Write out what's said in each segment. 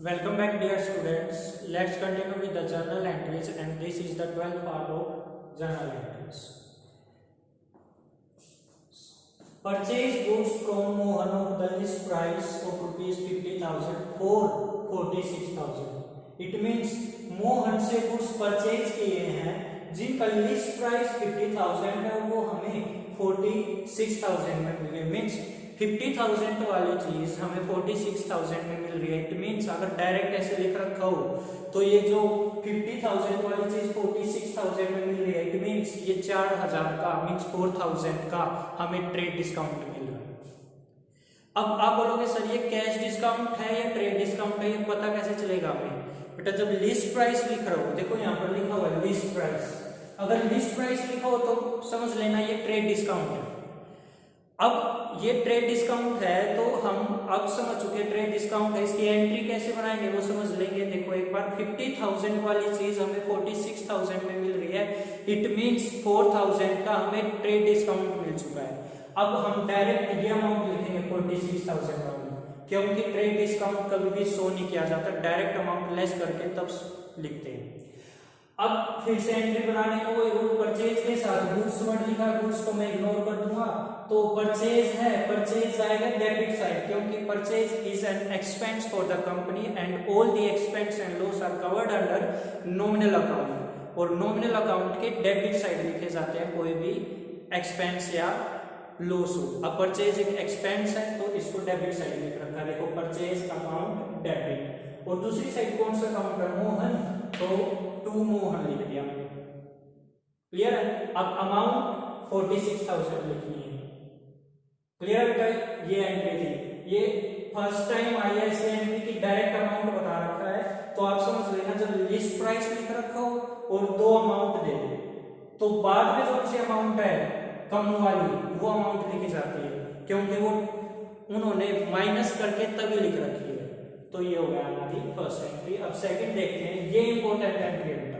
Welcome back, dear students. Let's continue with the journal entries, and this is the 12th part of journal entries. Purchase goods from Mohan of the list price of rupees 50,000 for 46,000. It means Mohan से goods purchase किए हैं जिनका list price 50,000 है, वो हमें 46,000 में मिल गए। Means 50,000 वाली चीज हमें 46,000 में मिल रही है। इट मीन्स अगर डायरेक्ट ऐसे लिख रखा हो तो ये जो 50,000 वाली चीज 46,000 में मिल रही है, इट मीन्स ये 4,000 का मीन्स 4,000 का हमें ट्रेड डिस्काउंट मिल रहा है। अब आप बोलोगे सर ये कैश डिस्काउंट है या ट्रेड डिस्काउंट है, ये पता कैसे चलेगा हमें? बेटा जब लिस्ट प्राइस लिख रहा हो, देखो यहाँ पर लिखा हुआ है लिस्ट प्राइस, अगर लिस्ट प्राइस लिखा हो तो समझ लेना ये ट्रेड डिस्काउंट है। अब ये ट्रेड डिस्काउंट है तो हम अब समझ चुके ट्रेड डिस्काउंट है, इसकी एंट्री कैसे बनाएंगे वो समझ लेंगे। देखो एक बार 50,000 वाली चीज हमें 46,000 में मिल रही है, इट मींस 4,000 का हमें ट्रेड डिस्काउंट मिल चुका है। अब हम डायरेक्ट ये अमाउंट लिखेंगे 46,000 वाली, क्योंकि ट्रेड डिस्काउंट कभी भी शो नहीं किया जाता, डायरेक्ट अमाउंट लेस करके तब लिखते हैं। अब फिर से एंट्री बनाने का वो रूल परचेज के साथ गुड्स वर्ड लिखा, गुड्स को मैं इग्नोर कर दूंगा तो परचेज है, परचेज आएगा डेबिट साइड, क्योंकि purchase is an expense for the company and all the expense and loss are covered under nominal account, और नॉमिनल अकाउंट के डेबिट साइड लिखे जाते हैं कोई भी एक्सपेंस या लॉस हो। अब परचेज एक एक्सपेंस है तो इसको डेबिट साइड लिख रखा है, देखो परचेज अकाउंट डेबिट, और दूसरी साइड कौन सा अकाउंट है मोहन, तो टू मोहन लिख दिया मैंने। क्लियर है? अब अमाउंट 46,000 लिखनी है। क्लियर बेटा? ये एंट्री थी, ये फर्स्ट टाइम आई है इसलिए एंट्री की डायरेक्ट अमाउंट बता रखा है, तो आप समझ लेना जब लिस्ट प्राइस लिख रखा हो और दो अमाउंट दे दे तो बाद में जो सी अमाउंट है कम वाली वो अमाउंट लिखी जाती है, क्योंकि वो उन्होंने माइनस करके तभी लिख रखी है। तो ये हो गया हमारी फर्स्ट एंट्री। अब सेकंड देखते हैं, ये इंपॉर्टेंट एंट्री है बेटा।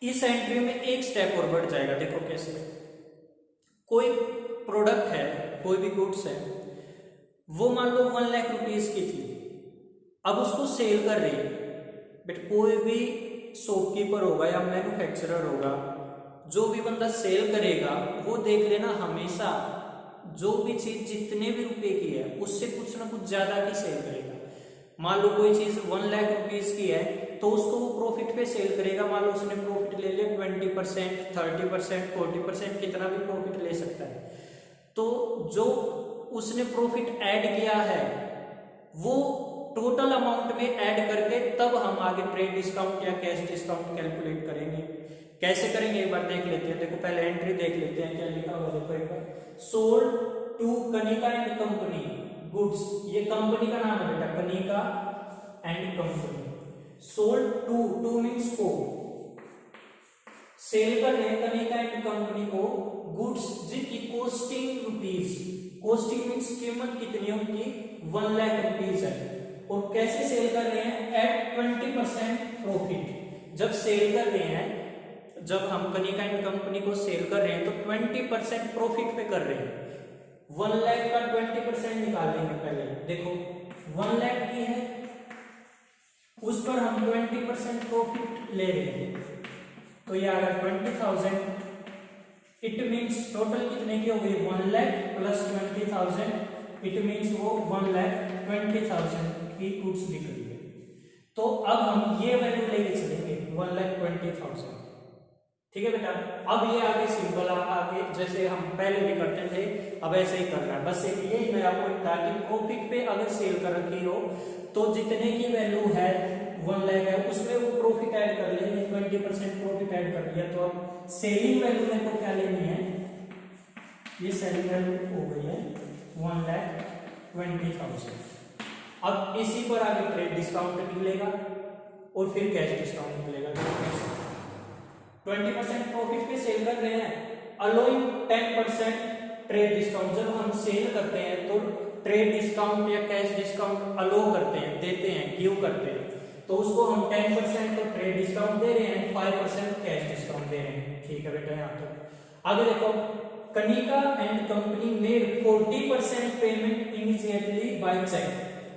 इस एंट्री में एक स्टेप और बढ़ जाएगा, देखो कैसे। कोई प्रोडक्ट है, कोई भी गुड्स है, वो मान लो 1 लाख रुपीज की थी, अब उसको सेल कर रही है। बट कोई भी शॉपकीपर होगा या मैन्युफैक्चरर होगा, जो भी बंदा सेल करेगा वो देख लेना हमेशा जो भी चीज जितने भी रुपए की है उससे कुछ ना कुछ ज्यादा की सेल करेगा। मान लो कोई चीज 1 लाख रुपीज की है तो उसको वो प्रॉफिट पे सेल करेगा। मान लो उसने प्रॉफिट ले लिया 20%, 30%, 40%, कितना भी प्रॉफिट ले सकता है। तो जो उसने प्रॉफिट ऐड किया है वो टोटल अमाउंट में ऐड करके तब हम आगे ट्रेड डिस्काउंट या कैश डिस्काउंट कैलकुलेट करेंगे। कैसे करेंगे एक बार देख लेते हैं। देखो पहले एंट्री देख लेते हैं क्या लिखा हुआ, देखो एक बार। Sold to Kanika and company goods, ये कंपनी का नाम है बेटा, Kanika and company. Sold to, to means को, सेल कर रहे हैं कनिका एंड कंपनी को गुड्स जिनकी कॉस्टिंग रुपीज, कॉस्टिंग मींस कीमत कितनी है उनकी 1 लाख रुपीज है, और कैसे सेल कर रहे हैं एट 20% प्रॉफिट। जब सेल कर रहे हैं, जब हम कनिका एंड कंपनी को सेल कर रहे हैं तो 20% प्रॉफिट पे कर रहे हैं। 1 लाख का 20% निकाल लेंगे पहले। देखो 1 लाख की है, उस पर हम 20% प्रॉफिट ले रहे हैं, तो ये आ गया 20,000। इट मींस टोटल कितने की हो गई 1 लाख प्लस 20,000, इट मींस वो 1,20,000 की गुड्स बिक रही है। तो अब हम ये वैल्यू लेके चलेंगे 1,20,000। ठीक है बेटा? अब ये आगे सिंपल, आगे जैसे हम पहले भी करते थे अब ऐसे ही करना है। बस एक यही नया पॉइंट था कि प्रॉफिट पे अगर सेल कर रखी हो तो जितने की वैल्यू है 1 लाख है उसमें वो प्रॉफिट ऐड कर लेंगे, 20% प्रॉफिट ऐड कर लिया। तो अब सेलिंग वैल्यू में को क्या लेनी है, ये सेलिंग वैल्यू हो गई है 1,20,000। अब इसी पर आगे ट्रेड डिस्काउंट निकलेगा और फिर कैश डिस्काउंट निकलेगा। 20% प्रॉफिट पे सेल कर रहे हैं, अलोइंग 10% ट्रेड डिस्काउंट। जब हम सेल करते हैं तो ट्रेड डिस्काउंट या कैश डिस्काउंट अलो करते हैं, देते हैं, गिव करते हैं, तो उसको हम 10% तो ट्रेड डिस्काउंट दे रहे हैं, 5% कैश डिस्काउंट दे रहे हैं। ठीक है बेटा? यहाँ तक आगे देखो, Kanika and company made 40% payment immediately by cheque,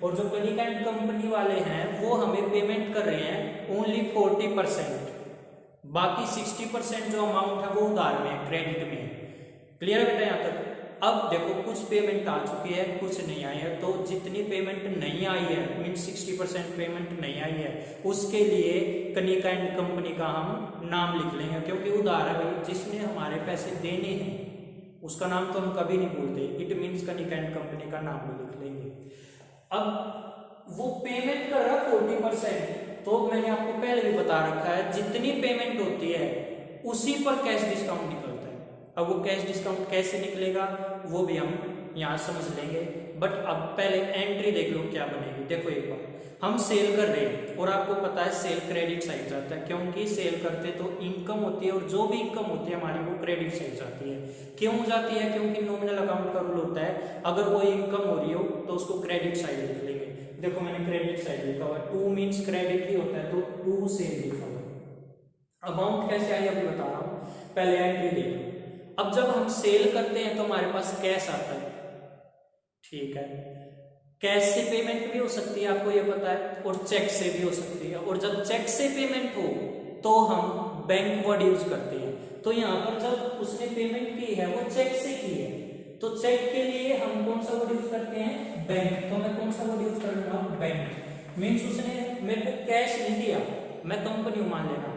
और जो कनिका एंड कंपनी वाले हैं वो हमें पेमेंट कर रहे हैं ओनली 40%, बाकी 60% जो अमाउंट है वो उधार में है, क्रेडिट में है। क्लियर है बेटा यहाँ तक? अब देखो कुछ पेमेंट आ चुकी है, कुछ नहीं आई है, तो जितनी पेमेंट नहीं आई है मीन 60% पेमेंट नहीं आई है, उसके लिए कनिका एंड कंपनी का हम नाम लिख लेंगे, क्योंकि उधार है भाई, जिसने हमारे पैसे देने हैं उसका नाम तो हम कभी नहीं भूलते, it means Kanika and company का नाम भी लिख लेंगे। अब वो पेमेंट कर रहा है 40%, तो मैंने आपको पहले भी बता रखा है जितनी पेमेंट होती है उसी पर कैश डिस्काउंट निकलता है। अब वो कैश डिस्काउंट कैसे निकलेगा वो भी हम यहाँ समझ लेंगे, बट अब पहले एंट्री देख लो क्या बनेगी। देखो एक बार हम सेल कर रहे हैं और आपको पता है सेल क्रेडिट साइड जाता है, क्योंकि सेल करते तो इनकम होती है और जो भी इनकम होती है हमारी वो क्रेडिट साइड जाती है। क्यों जाती है? क्योंकि नॉमिनल अकाउंट का रूल होता है, अगर कोई इनकम हो रही हो तो उसको क्रेडिट साइड लिख लेंगे। देखो मैंने क्रेडिट साइड लिखा हुआ है, टू मीन्स क्रेडिट ही होता है तो टू सेल लिखा हुआ है। अमाउंट कैसे आई अभी बता रहा हूँ, पहले एंट्री देखो। अब जब हम सेल करते हैं तो हमारे पास कैश आता है, ठीक है, कैश से पेमेंट भी हो सकती है आपको ये पता है, और चेक से भी हो सकती है, और जब चेक से पेमेंट हो तो हम बैंक वर्ड यूज करते हैं। तो यहाँ पर जब उसने पेमेंट की है वो चेक से की है, तो चेक के लिए हम कौन सा वर्ड यूज करते हैं? बैंक। तो मैं कौन सा वर्ड यूज करूंगा? बैंक। मीन्स उसने मेरे को कैश नहीं दिया, मैं कंपनी हूं मान लेना,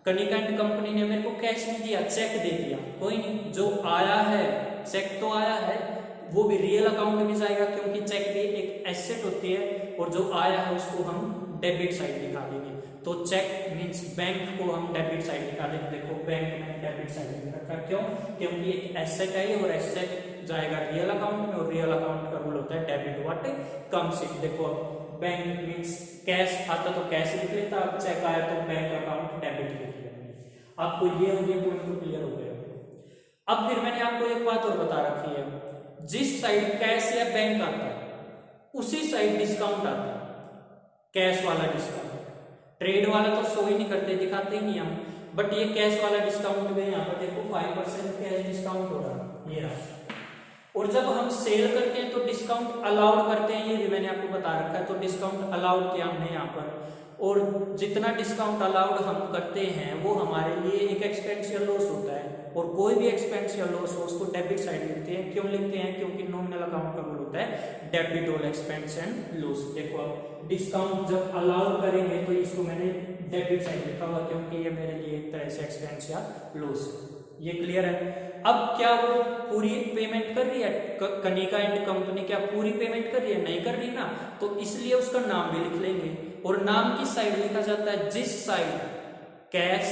कनिका एंड कंपनी ने मेरे को कैश नहीं दिया, चेक दे दिया, कोई नहीं, जो आया है चेक तो आया है वो भी रियल अकाउंट में जाएगा, क्योंकि चेक भी एक एसेट होती है, और जो आया है उसको हम डेबिट साइड दिखा देंगे। तो चेक मीन्स बैंक को हम डेबिट साइड दिखा देंगे। देखो बैंक में डेबिट साइड लिख रखा, क्यों? क्योंकि एक एसेट है और एसेट जाएगा रियल अकाउंट में, और रियल अकाउंट का रूल होता है डेबिट व्हाट कम्स इन। देखो बैंक मीन्स कैश आता तो कैश लिख लेता, अब चेक आया तो बैंक अकाउंट डेबिट लिख लिया। आपको ये हो गया, पॉइंट तो क्लियर हो गया। अब फिर मैंने आपको एक बात और बता रखी है, जिस साइड कैश या बैंक आता है उसी साइड डिस्काउंट आता है, कैश वाला डिस्काउंट। ट्रेड वाला तो शो ही नहीं करते, दिखाते ही नहीं हम, बट ये कैश वाला डिस्काउंट में यहाँ पर देखो 5% कैश डिस्काउंट हो रहा है, ये रहा। और जब हम सेल करते हैं तो डिस्काउंट अलाउड करते हैं, ये भी मैंने आपको बता रखा है, तो डिस्काउंट अलाउड किया हमने यहाँ पर, और जितना डिस्काउंट अलाउड हम करते हैं वो हमारे लिए एक एक्सपेंसिव लॉस होता है, और कोई भी एक्सपेंसिव लॉस हो उसको डेबिट साइड लिखते हैं। क्यों लिखते हैं? क्योंकि नॉमिनल अकाउंट का रूल होता है debit all expense and loss. देखो अब डिस्काउंट जब अलाउ करेंगे तो इसको मैंने डेबिट साइड लिखा हुआ, क्योंकि ये मेरे लिए एक तरह से एक्सपेंस या लॉस। ये क्लियर है? अब क्या वो पूरी पेमेंट कर रही है कनिका एंड कंपनी? क्या पूरी पेमेंट कर रही है? नहीं कर रही ना, तो इसलिए उसका नाम भी लिख लेंगे। और नाम की साइड लिखा जाता है जिस साइड कैश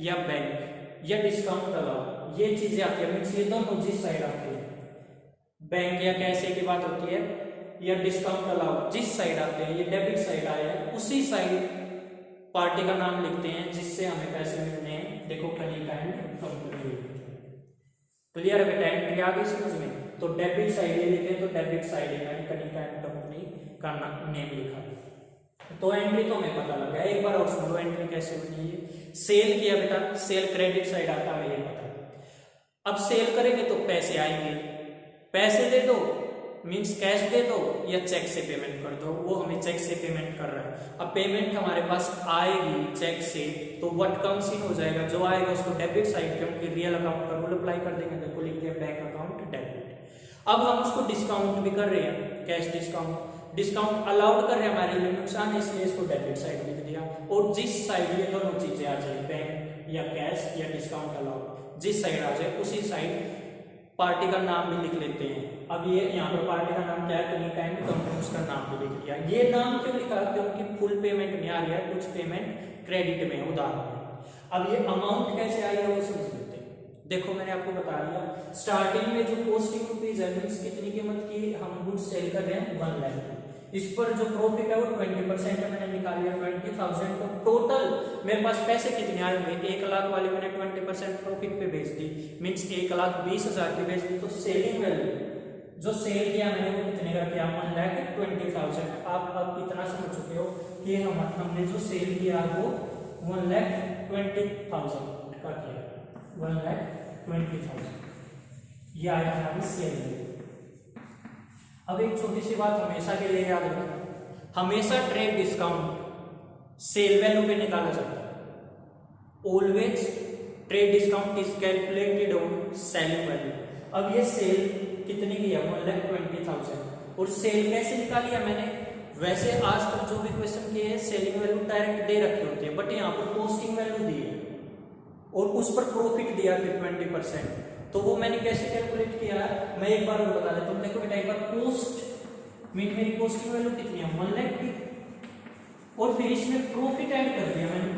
या बैंक या डिस्काउंट अलाउ ये चीजें आती है, मीन्स ये दोनों जिस साइड आती है, बैंक या कैश की बात होती है, या डिस्काउंट अलाउ जिस साइड आते हैं, ये डेबिट साइड आया है, उसी साइड पार्टी का नाम लिखते हैं जिससे हमें पैसे मिलने हैं। देखो कनिका एंड कंपनी। क्लियर है बेटा? एंट्री आ गई समझ में? तो डेबिट साइड ये लिखे तो डेबिट साइड है, कनिका एंड कंपनी का नेम लिखा। तो एंट्री तो हमें पता लगा। एक बार और सुन लो एंट्री कैसे बनी है। सेल किया बेटा, सेल क्रेडिट साइड आता है, ये पता। अब सेल करेंगे तो पैसे आएंगे, पैसे दे दो मीन्स कैश दे दो या चेक से पेमेंट कर दो, वो हमें चेक से पेमेंट कर रहा है। अब पेमेंट हमारे पास आएगी चेक से, तो व्हाट कम्स इन हो जाएगा, जो आएगा उसको डेबिट साइड, क्योंकि रियल अकाउंट का रूल अप्लाई कर देंगे। देखो लिख दिया बैंक अकाउंट डेबिट। अब हम उसको डिस्काउंट भी कर रहे हैं, कैश डिस्काउंट, डिस्काउंट अलाउड कर रहे हैं, हमारे लिए नुकसान है इसलिए इसको डेबिट साइड लिख दिया। और जिस साइड ये दोनों चीजें आ जाए, बैंक या कैश या डिस्काउंट अलाउड, जिस साइड आ जाए उसी साइड पार्टी का नाम भी लिख लेते हैं। अब ये यहाँ पर पार्टी का नाम क्या है? कनिका एंड कंपनी, उसका नाम भी लिख दिया। ये नाम क्यों लिखा? क्योंकि फुल पेमेंट नहीं आ रही है, कुछ पेमेंट क्रेडिट में, उधार में। अब ये अमाउंट कैसे आई है वो समझ लेते हैं। देखो मैंने आपको बता दिया, स्टार्टिंग में जो कॉस्टिंग रुपीज है मीन्स कितनी कीमत की हम गुड्स सेल कर रहे हैं 1 लाख की, इस पर जो प्रॉफिट है वो 20% है, मैंने निकाल लिया 20,000। तो टोटल मेरे पास पैसे कितने आए होंगे? 1 लाख वाले मैंने 20% प्रॉफिट पे बेच दी, मीन्स 1,20,000 की बेच दी। तो सेलिंग वैल्यू जो सेल किया मैंने वो कितने का किया? 1,20,000। आप अब इतना समझ चुके हो कि हमने जो सेल किया वो 1,20,000 का किया, 1,20,000 ये आया हमारी सेल। अब एक छोटी सी बात हमेशा के लिए याद रखना, हमेशा ट्रेड डिस्काउंट सेल वैल्यू पे निकाला जाता है। Always trade discount is calculated on selling value. अब ये सेल कितनी की है, 1,20,000, और सेल कैसे निकाली है मैंने, वैसे आज तक जो भी क्वेश्चन किए हैं सेलिंग वैल्यू डायरेक्ट दे रखी होती है, बट यहाँ पर कॉस्टिंग वैल्यू दी है और उस पर प्रॉफिट दिया फिर 20%। तो वो मैंने कैसे कैलकुलेट किया है मैं एक बार और बता देता हूँ। देखो बेटा, एक बार कॉस्ट मीन मेरी कॉस्टिंग वैल्यू कितनी है, 1 लाख की, और फिर इसमें प्रॉफिट ऐड कर दिया मैंने।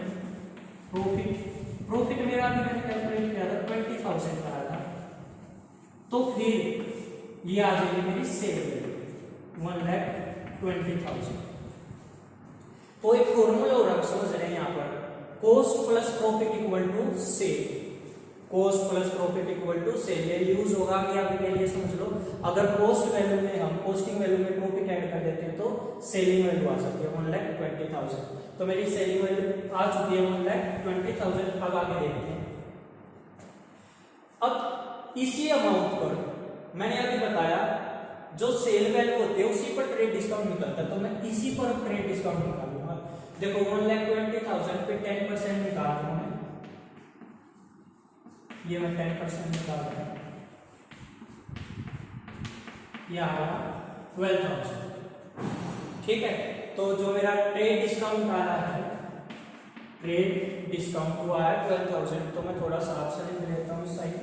प्रॉफिट मेरा अभी मैंने कैलकुलेट किया था 20,000 का आया था, तो फिर ये आ जाएगी मेरी सेल वैल्यू 1,20,000। तो एक फॉर्मूला और आप समझ रहे हैं यहाँ पर, cost plus profit equal to sale. Cost plus profit equal to sale, ये यूज होगा अभी आपके लिए समझ लो। अगर कॉस्ट वैल्यू में हम कॉस्टिंग वैल्यू में प्रॉफिट ऐड कर देते हैं तो सेलिंग वैल्यू आ सकती है 1,20,000। तो मेरी सेलिंग वैल्यू आ चुकी है 1,20,000। अब आगे देखते हैं। अब इसी अमाउंट पर मैंने अभी बताया जो सेल वैल्यू होती है उसी पर ट्रेड डिस्काउंट निकलता है, तो मैं इसी पर ट्रेड डिस्काउंट निकालूंगा। देखो 1,20,000 पे 10% निकाल रहा हूं मैं, ये मैं 10% निकाल रहा हूं, ये आ रहा 12,000। ठीक है, तो जो मेरा ट्रेड डिस्काउंट आ रहा है, ट्रेड डिस्काउंट हुआ है 12,000, तो मैं थोड़ा सा आपसे लिख लेता हूँ इस साइड।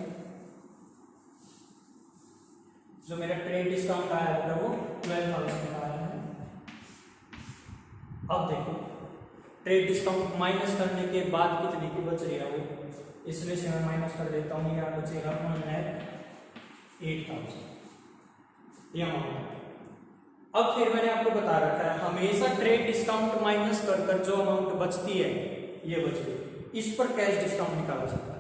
जो मेरा ट्रेड डिस्काउंट आया है वो 12,000 का आया है। अब देखो ट्रेड डिस्काउंट माइनस करने के बाद कितने की बच रही है वो, इसमें से मैं माइनस कर देता हूँ, यहाँ बचेगा 1,08,000 ये अमाउंट। अब फिर मैंने आपको बता रखा है हमेशा ट्रेड डिस्काउंट माइनस कर कर जो अमाउंट बचती है ये बच गई, इस पर कैश डिस्काउंट निकाला सकता है।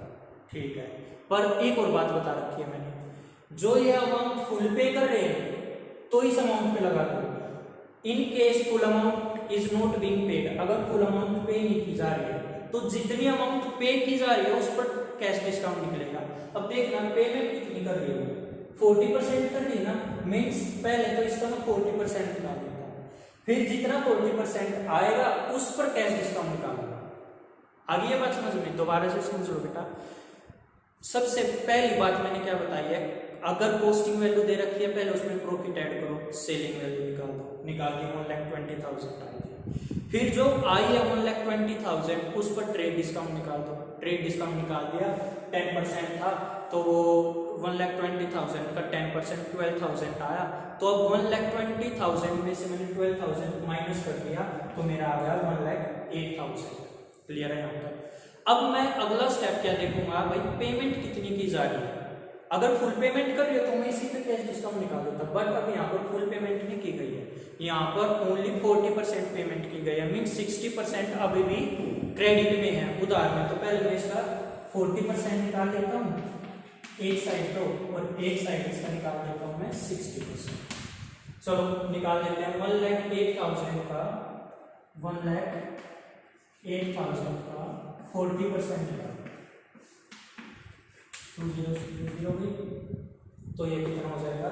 ठीक है, पर एक और बात बता रखी है मैंने, जो ये अमाउंट फुल पे कर रहे हैं तो इस अमाउंट पे लगा दो। In case full amount is not being paid, अगर फुल अमाउंट पे नहीं की जा रही है तो जितनी अमाउंट पे की जा रही है उस पर कैश डिस्काउंट निकलेगा। अब देखना पेमेंट कितनी कर रही है, 40% कर रही है ना, मीन्स पहले तो इसका मैं 40% निकाल देता हूँ, फिर जितना 40% आएगा उस पर कैश डिस्काउंट निकालूंगा। आगे ये बात समझ में, दोबारा से समझ लो बेटा। सबसे पहली बात मैंने क्या बताई है, अगर कॉस्टिंग वैल्यू दे रखी है पहले उसमें प्रॉफिट ऐड करो, सेलिंग वैल्यू निकाल दो, निकाल दी 1,20,000 आई। फिर जो आई है 1,20,000 उस पर ट्रेड डिस्काउंट निकाल दो, ट्रेड डिस्काउंट निकाल दिया, 10% था तो वो 1,20,000 का 10% 12,000 आया, तो अब 1,20,000 में से मैंने 12,000 माइनस कर दिया तो मेरा आ गया 1,08,000। क्लियर है यहाँ तक। अब मैं अगला स्टेप क्या देखूंगा, भाई पेमेंट कितनी की जा रही है। अगर फुल पेमेंट कर रही हो तो मैं इसी पे कैश डिस्काउंट निकाल देता, बट अब यहाँ पर फुल पेमेंट नहीं की गई है, यहाँ पर ओनली 40% पेमेंट की गई है, मीन 60% अभी भी क्रेडिट में है, उधार में। तो पहले मैं इसका 40% निकाल देता हूँ एक साइड तो, और एक साइड इसका निकाल देता हूँ मैं 60%। चलो निकाल देते हैं 1,08,000 का 1,08,000 का 40% निकाल 2000 भी, तो ये कितना हो जाएगा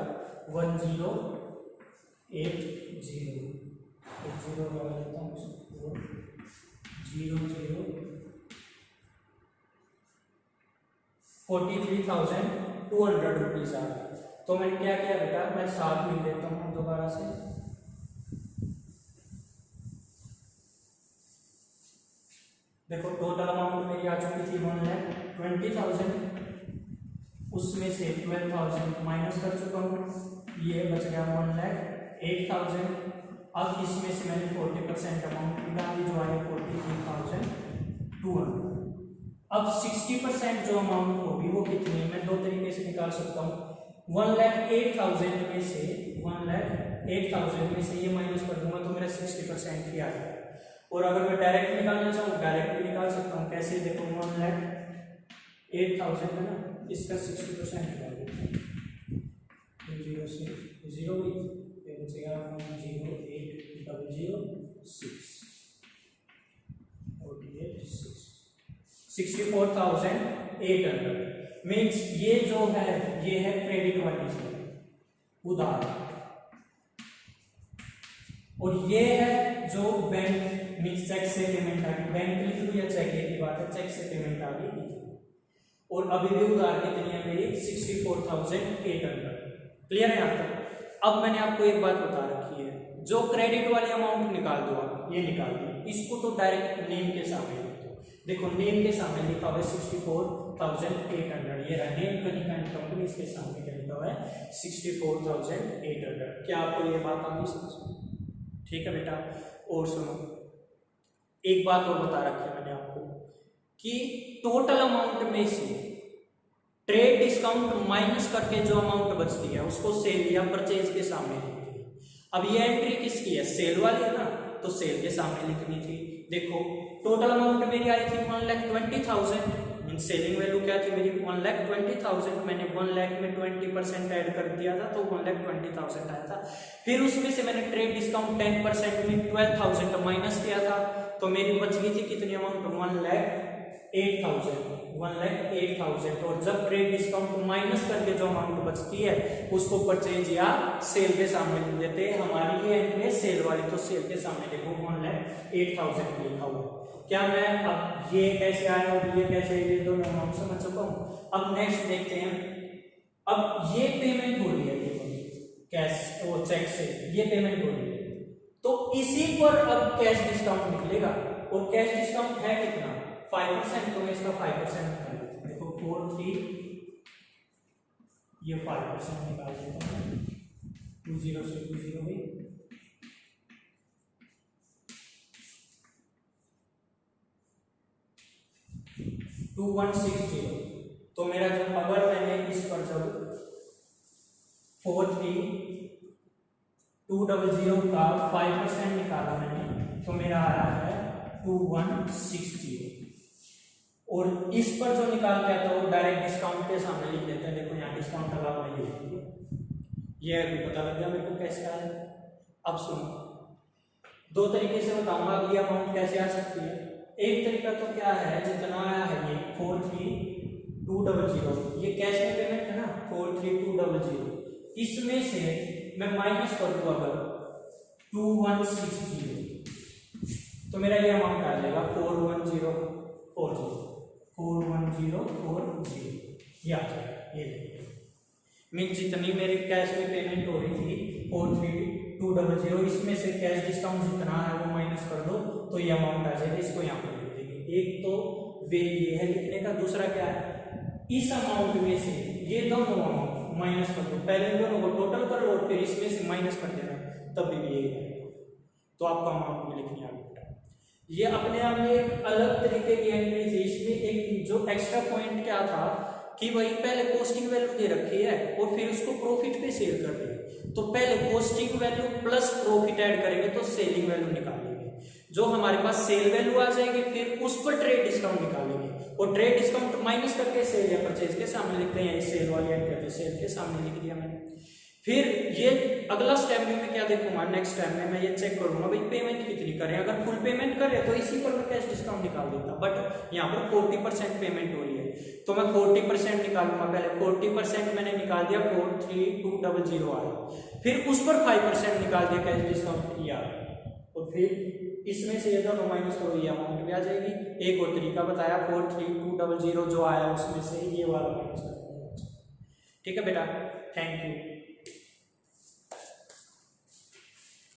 1,080 लगा देता हूँ, 43,200 रुपीज आ गया। तो मैंने क्या किया बेटा, मैं साथ लिख देता हूँ दोबारा से। देखो टोटल अमाउंट मेरी आ चुकी थी 1,20,000, उसमें से 12,000 माइनस कर चुका हूँ, ये बच गया 1,08,000। अब इसमें से मैंने 40% अमाउंट निकाली जो आई 43,200। अब 60% जो अमाउंट होगी वो कितनी, मैं दो तरीके से निकाल सकता हूँ। 1,08,000 में से 1,08,000 में से ये माइनस कर दूंगा तो मेरा 60% ही आ जाएगा। और अगर मैं डायरेक्ट निकालना चाहूँ डायरेक्ट भी निकाल सकता हूँ। कैसे, देखो 1,08,000 है ना, इसका 60% निकाल देते हैं, 0 से 0 भी ये बचेगा 1,08,006 64,800 मीन्स ये जो है ये है क्रेडिट वाली साइड, उधार। और ये है जो बैंक मीन चेक से पेमेंट आ गई, बैंक लिख लूँ या चेक की बात है, चेक से पेमेंट आ गई। और अभी भी उधार कितनी है मेरी 64,800। क्लियर है यहाँ तक। अब मैंने आपको एक बात बता रखी है, जो क्रेडिट वाली अमाउंट निकाल दो आप, ये निकाल दो, इसको तो डायरेक्ट नेम के सामने लिख दो। देखो नेम के सामने लिखा हुआ है 64,800, ये रहा नेम कनिका एंड कंपनी, इसके सामने क्या लिखा हुआ है 64,800। क्या आपको ये बात आती समझ में? ठीक है बेटा। और सुनो, एक बात और बता रखी है मैंने आपको कि टोटल अमाउंट में से ट्रेड डिस्काउंट माइनस करके जो अमाउंट बचती है उसको सेल या परचेज के सामने लिखती है। अब ये एंट्री किसकी है? सेल वाली है ना, तो सेल के सामने लिखनी थी। देखो टोटल अमाउंट मेरी आई थी 1,20,000, मीन सेलिंग वैल्यू क्या थी मेरी 1,20,000। मैंने 1 लाख में 20% ऐड कर दिया था तो 1,20,000 आया था। फिर उसमें से मैंने ट्रेड डिस्काउंट 10% में 12,000 माइनस किया था, तो मेरी बच गई थी कितनी अमाउंट 1,08,000। और जब ट्रेड डिस्काउंट माइनस करके जो अमाउंट बचती है उसको परचेज या सेल के सामने लिख देते हैं। हमारी ये एंट्री है सेल वाली, तो सेल के सामने देखो 1,08,000 लिखा हुआ। क्या मैं अब ये कैसे आया और ये कैसे, ये दोनों अमाउंट समझ चुका हूँ। अब नेक्स्ट देखते हैं, अब ये पेमेंट हो रही है कैश और चेक से, ये पेमेंट हो रही है, तो इसी पर अब कैश डिस्काउंट निकलेगा। और कैश डिस्काउंट है कितना 5%, तो मैं इसका 5% निकाल देता हूँ। देखो 4,3, ये 5% निकाल देता हूँ, 20 से 20 गई, 2160। तो मेरा जब अगर मैंने इस पर जब 4,3,200 का 5% निकाला मैंने, तो मेरा आया है 2160। और इस पर जो निकाल के आता है वो डायरेक्ट डिस्काउंट के सामने लिख देते हैं। देखो यहाँ डिस्काउंट लगा हुआ है, ये अभी पता लग गया मेरे को कैसे आया। अब सुनो, दो तरीके से बताऊंगा ये अमाउंट कैसे आ सकती है। एक तरीका तो क्या है, जितना आया है ये 4,3,200, ये कैश में पेमेंट है ना 4,3,200, इसमें से मैं माइनस कर दूं अगर 2,160, तो मेरा ये अमाउंट आ जाएगा 4,1040, ये आ जाएगा। ये देखिए मीन जितनी मेरी कैश में पेमेंट हो रही थी 4,3,200, इसमें से कैश डिस्काउंट जितना है वो माइनस कर दो तो ये अमाउंट आ जाएगा। इसको यहाँ पर लिख देंगे। एक तो वे ये है लिखने का, दूसरा क्या है, इस अमाउंट में से ये दोनों अमाउंट माइनस कर दो, पहले इन दोनों को टोटल कर लो और फिर इसमें से माइनस कर देना, तब भी ये तो आपका अमाउंट भी लिखनी आ गया। ये अपने आप में एक अलग तरीके की एंट्री थी। इसमें एक जो एक्स्ट्रा पॉइंट क्या था कि भाई पहले कॉस्टिंग वैल्यू दे रखी है और फिर उसको प्रॉफिट पे सेल कर रही है, तो पहले costing value plus profit add करेंगे तो सेलिंग वैल्यू निकालेंगे। जो हमारे पास सेल वैल्यू आ जाएगी फिर उस पर ट्रेड डिस्काउंट निकालेंगे और ट्रेड डिस्काउंट माइनस करके सेल या परचेज के सामने लिखते हैं। सेल वाली एंट्री सेल के सामने लिख दिया मैंने। फिर ये अगला स्टेप में मैं क्या देखूंगा, नेक्स्ट स्टेप में मैं ये चेक करूंगा भाई पेमेंट कितनी करें। अगर फुल पेमेंट करें तो इसी पर मैं कैश डिस्काउंट निकाल देता, बट यहाँ पर 40% पेमेंट हो रही है तो मैं 40% निकालूंगा। पहले 40% मैंने निकाल दिया, 4,3,200 आया, फिर उस पर 5% निकाल दिया कैश डिस्काउंट किया, और फिर इसमें से ये दोनों माइनस करो, ये अमाउंट भी आ जाएगी। एक और तरीका बताया 4,3,200 जो आया उसमें से ये वाला माइनस कर। ठीक है बेटा, थैंक यू।